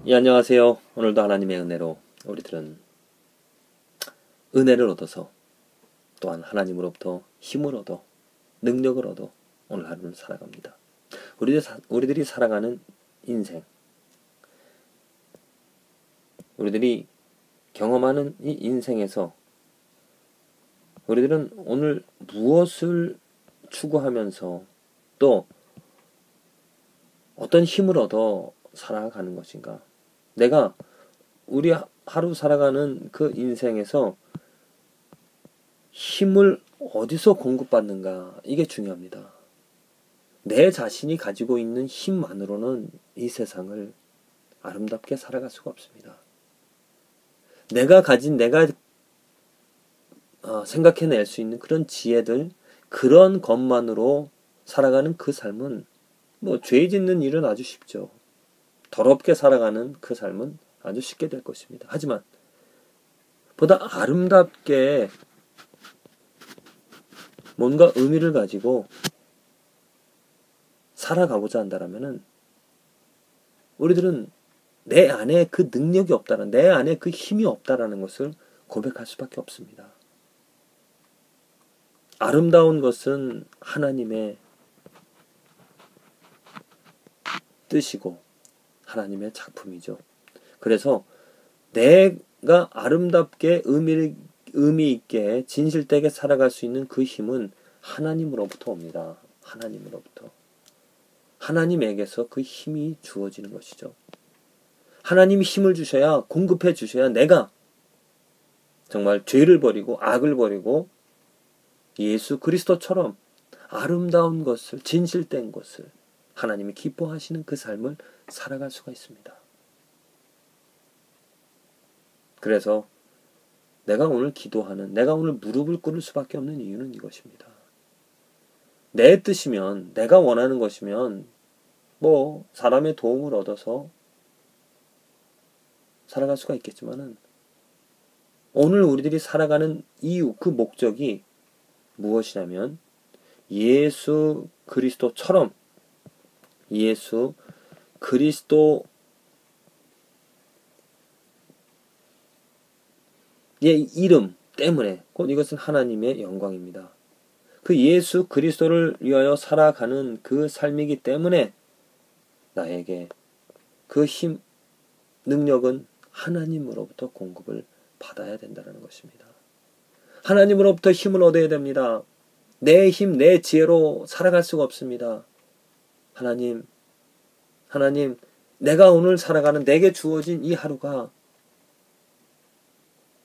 예, 안녕하세요. 오늘도 하나님의 은혜로 우리들은 은혜를 얻어서 또한 하나님으로부터 힘을 얻어 능력을 얻어 오늘 하루를 살아갑니다. 우리들이 살아가는 인생, 우리들이 경험하는 이 인생에서 우리들은 오늘 무엇을 추구하면서 또 어떤 힘을 얻어 살아가는 것인가? 내가 우리 하루 살아가는 그 인생에서 힘을 어디서 공급받는가? 이게 중요합니다. 내 자신이 가지고 있는 힘만으로는 이 세상을 아름답게 살아갈 수가 없습니다. 내가 생각해낼 수 있는 그런 지혜들, 그런 것만으로 살아가는 그 삶은 죄 짓는 일은 아주 쉽죠. 더럽게 살아가는 그 삶은 아주 쉽게 될 것입니다. 하지만 보다 아름답게 뭔가 의미를 가지고 살아가고자 한다면은 우리들은 내 안에 그 능력이 없다는, 내 안에 그 힘이 없다라는 것을 고백할 수밖에 없습니다. 아름다운 것은 하나님의 뜻이고 하나님의 작품이죠. 그래서 내가 아름답게 의미 있게 진실되게 살아갈 수 있는 그 힘은 하나님으로부터 옵니다. 하나님으로부터. 하나님에게서 그 힘이 주어지는 것이죠. 하나님이 힘을 주셔야, 공급해 주셔야 내가 정말 죄를 버리고 악을 버리고 예수 그리스도처럼 아름다운 것을, 진실된 것을, 하나님이 기뻐하시는 그 삶을 살아갈 수가 있습니다. 그래서 내가 오늘 기도하는, 내가 오늘 무릎을 꿇을 수밖에 없는 이유는 이것입니다. 내 뜻이면, 내가 원하는 것이면 사람의 도움을 얻어서 살아갈 수가 있겠지만은 오늘 우리들이 살아가는 이유, 그 목적이 무엇이냐면 예수 그리스도처럼 예수 그리스도의 이름 때문에, 곧 이것은 하나님의 영광입니다. 그 예수 그리스도를 위하여 살아가는 그 삶이기 때문에 나에게 그 힘, 능력은 하나님으로부터 공급을 받아야 된다는 것입니다. 하나님으로부터 힘을 얻어야 됩니다. 내 힘, 내 지혜로 살아갈 수가 없습니다. 하나님, 내가 오늘 살아가는, 내게 주어진 이 하루가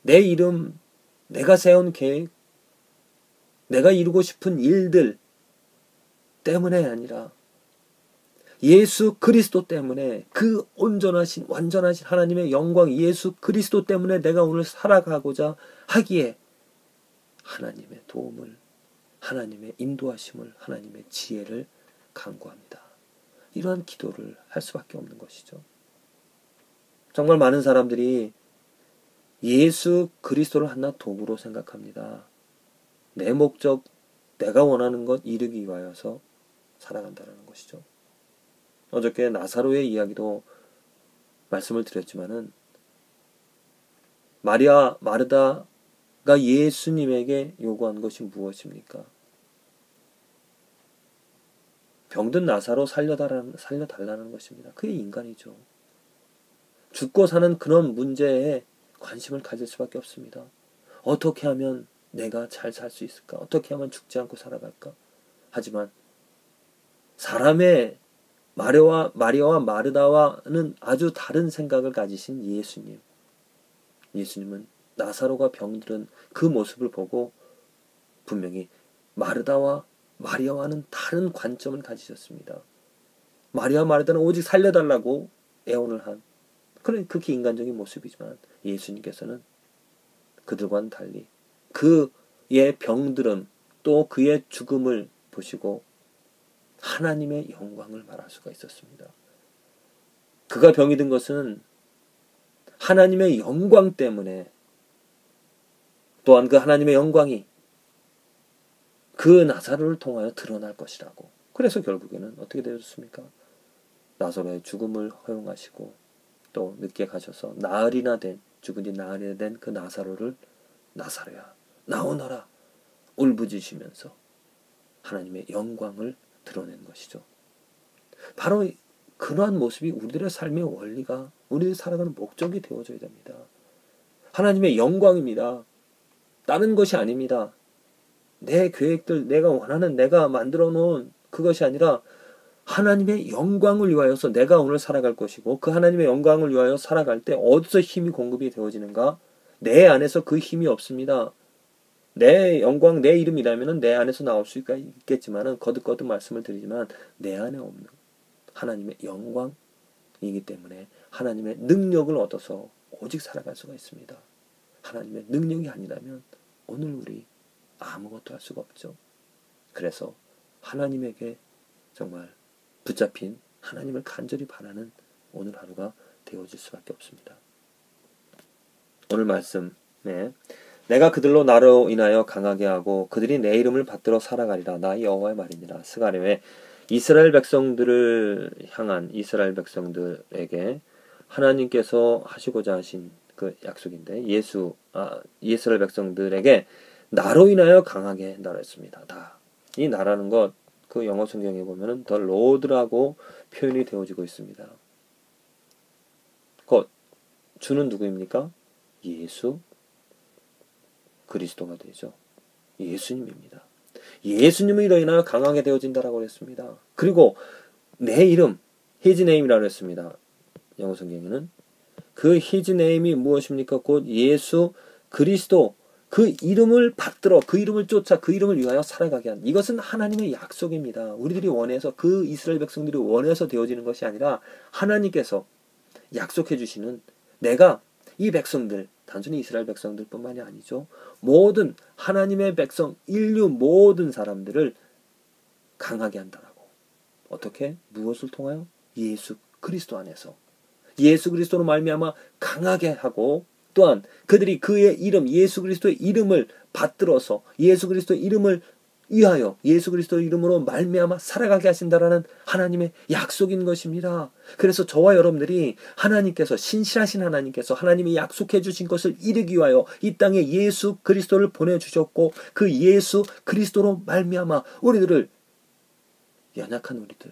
내 이름, 내가 세운 계획, 내가 이루고 싶은 일들 때문에 아니라 예수 그리스도 때문에, 그 온전하신 완전하신 하나님의 영광 예수 그리스도 때문에 내가 오늘 살아가고자 하기에 하나님의 도움을, 하나님의 인도하심을, 하나님의 지혜를 간구합니다. 이러한 기도를 할 수밖에 없는 것이죠. 정말 많은 사람들이 예수 그리스도를 하나 도구로 생각합니다. 내 목적, 내가 원하는 것 이루기 위하여서 살아간다는 것이죠. 어저께 나사로의 이야기도 말씀을 드렸지만은 마리아, 마르다가 예수님에게 요구한 것이 무엇입니까? 병든 나사로 살려달라는 것입니다. 그게 인간이죠. 죽고 사는 그런 문제에 관심을 가질 수밖에 없습니다. 어떻게 하면 내가 잘 살 수 있을까? 어떻게 하면 죽지 않고 살아갈까? 하지만 사람의 마리아와 마르다와는 아주 다른 생각을 가지신 예수님은 나사로가 병들은 그 모습을 보고 분명히 마리아와는 다른 관점을 가지셨습니다. 마르다는 오직 살려달라고 애원을 한, 그런 극히 인간적인 모습이지만 예수님께서는 그들과는 달리 그의 병들음, 또 그의 죽음을 보시고 하나님의 영광을 말할 수가 있었습니다. 그가 병이 든 것은 하나님의 영광 때문에, 또한 그 하나님의 영광이 그 나사로를 통하여 드러날 것이라고. 그래서 결국에는 어떻게 되었습니까? 나사로의 죽음을 허용하시고 또 늦게 가셔서 나흘이나 된 죽은 지 나흘이나 된 그 나사로를 나사로야 나오너라 울부짖으면서 하나님의 영광을 드러낸 것이죠. 바로 그러한 모습이 우리들의 삶의 원리가 우리들이 살아가는 목적이 되어져야 됩니다. 하나님의 영광입니다. 다른 것이 아닙니다. 내 계획들, 내가 원하는, 내가 만들어 놓은 그것이 아니라 하나님의 영광을 위하여서 내가 오늘 살아갈 것이고 그 하나님의 영광을 위하여 살아갈 때 어디서 힘이 공급이 되어지는가? 내 안에서 그 힘이 없습니다. 내 영광, 내 이름이라면 내 안에서 나올 수 있겠지만 거듭거듭 말씀을 드리지만 내 안에 없는 하나님의 영광이기 때문에 하나님의 능력을 얻어서 오직 살아갈 수가 있습니다. 하나님의 능력이 아니라면 오늘 우리 아무것도 할 수가 없죠. 그래서 하나님에게 정말 붙잡힌 하나님을 간절히 바라는 오늘 하루가 되어질 수밖에 없습니다. 오늘 말씀, 내가 그들로 나로 인하여 강하게 하고 그들이 내 이름을 받들어 살아가리라. 나 여호와의 말이니라. 스가랴에 이스라엘 백성들을 향한 이스라엘 백성들에게 하나님께서 하시고자 하신 그 약속인데 이스라엘 백성들에게 나로 인하여 강하게 한다고 했습니다. 이 나라는 것 그 영어 성경에 보면은 The Lord라고 표현이 되어지고 있습니다. 곧 주는 누구입니까? 예수 그리스도가 되죠. 예수님입니다. 예수님으로 인하여 강하게 되어진다라고 했습니다. 그리고 내 이름 His name이라고 했습니다. 영어 성경에는 그 His name이 무엇입니까? 곧 예수 그리스도 그 이름을 받들어 그 이름을 쫓아 그 이름을 위하여 살아가게 한 이것은 하나님의 약속입니다. 우리들이 원해서 그 이스라엘 백성들이 원해서 되어지는 것이 아니라 하나님께서 약속해 주시는 내가 이 백성들 단순히 이스라엘 백성들뿐만이 아니죠. 모든 하나님의 백성 인류 모든 사람들을 강하게 한다라고. 어떻게? 무엇을 통하여? 예수 그리스도 안에서 예수 그리스도로 말미암아 강하게 하고 또한 그들이 그의 이름 예수 그리스도의 이름을 받들어서 예수 그리스도의 이름을 위하여 예수 그리스도의 이름으로 말미암아 살아가게 하신다라는 하나님의 약속인 것입니다. 그래서 저와 여러분들이 하나님께서 신실하신 하나님께서 하나님이 약속해 주신 것을 이루기 위하여 이 땅에 예수 그리스도를 보내주셨고 그 예수 그리스도로 말미암아 우리들을 연약한 우리들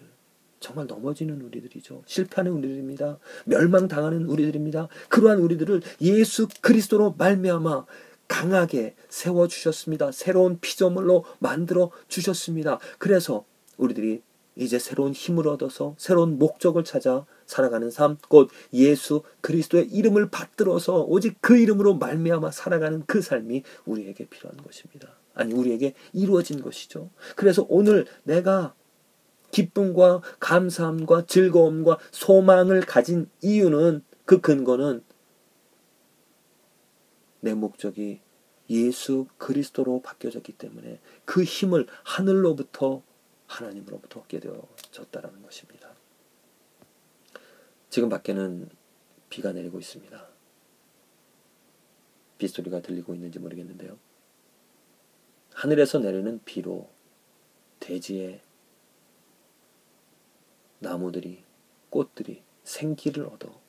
정말 넘어지는 우리들이죠. 실패하는 우리들입니다. 멸망당하는 우리들입니다. 그러한 우리들을 예수 그리스도로 말미암아 강하게 세워주셨습니다. 새로운 피조물로 만들어 주셨습니다. 그래서 우리들이 이제 새로운 힘을 얻어서 새로운 목적을 찾아 살아가는 삶, 곧 예수 그리스도의 이름을 받들어서 오직 그 이름으로 말미암아 살아가는 그 삶이 우리에게 필요한 것입니다. 아니 우리에게 이루어진 것이죠. 그래서 오늘 내가 기쁨과 감사함과 즐거움과 소망을 가진 이유는 그 근거는 내 목적이 예수 그리스도로 바뀌어졌기 때문에 그 힘을 하늘로부터 하나님으로부터 얻게 되어졌다는 것입니다. 지금 밖에는 비가 내리고 있습니다. 빗소리가 들리고 있는지 모르겠는데요. 하늘에서 내리는 비로 대지에 나무들이 꽃들이 생기를 얻어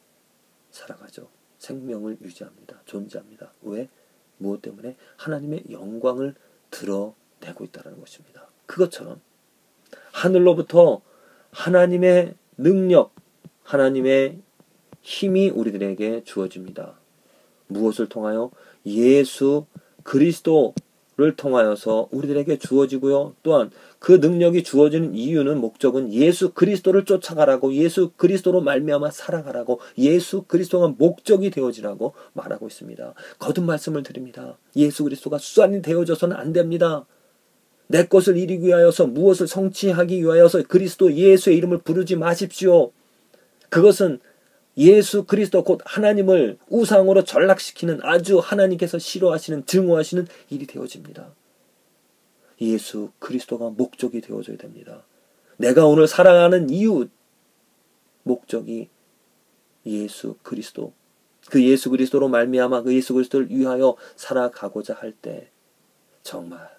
살아가죠. 생명을 유지합니다. 존재합니다. 왜? 무엇 때문에? 하나님의 영광을 드러내고 있다는 것입니다. 그것처럼 하늘로부터 하나님의 능력, 하나님의 힘이 우리들에게 주어집니다. 무엇을 통하여? 예수 그리스도를 통하여서 우리들에게 주어지고요. 또한 그 능력이 주어지는 이유는 목적은 예수 그리스도를 쫓아가라고 예수 그리스도로 말미암아 살아가라고 예수 그리스도가 목적이 되어지라고 말하고 있습니다. 거듭 말씀을 드립니다. 예수 그리스도가 수단이 되어져서는 안 됩니다. 내 것을 이루기 위하여서 무엇을 성취하기 위하여서 그리스도 예수의 이름을 부르지 마십시오. 그것은 예수 그리스도 곧 하나님을 우상으로 전락시키는 아주 하나님께서 싫어하시는 증오하시는 일이 되어집니다. 예수 그리스도가 목적이 되어져야 됩니다. 내가 오늘 살아가는 이유 목적이 예수 그리스도 그 예수 그리스도로 말미암아 그 예수 그리스도를 위하여 살아가고자 할 때 정말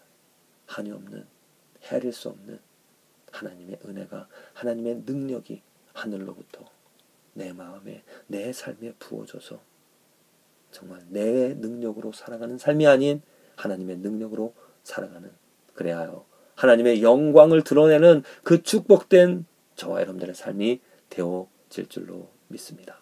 한이 없는 헤아릴 수 없는 하나님의 은혜가 하나님의 능력이 하늘로부터 내 마음에, 내 삶에 부어줘서 정말 내 능력으로 살아가는 삶이 아닌 하나님의 능력으로 살아가는, 그래야 하여 하나님의 영광을 드러내는 그 축복된 저와 여러분들의 삶이 되어질 줄로 믿습니다.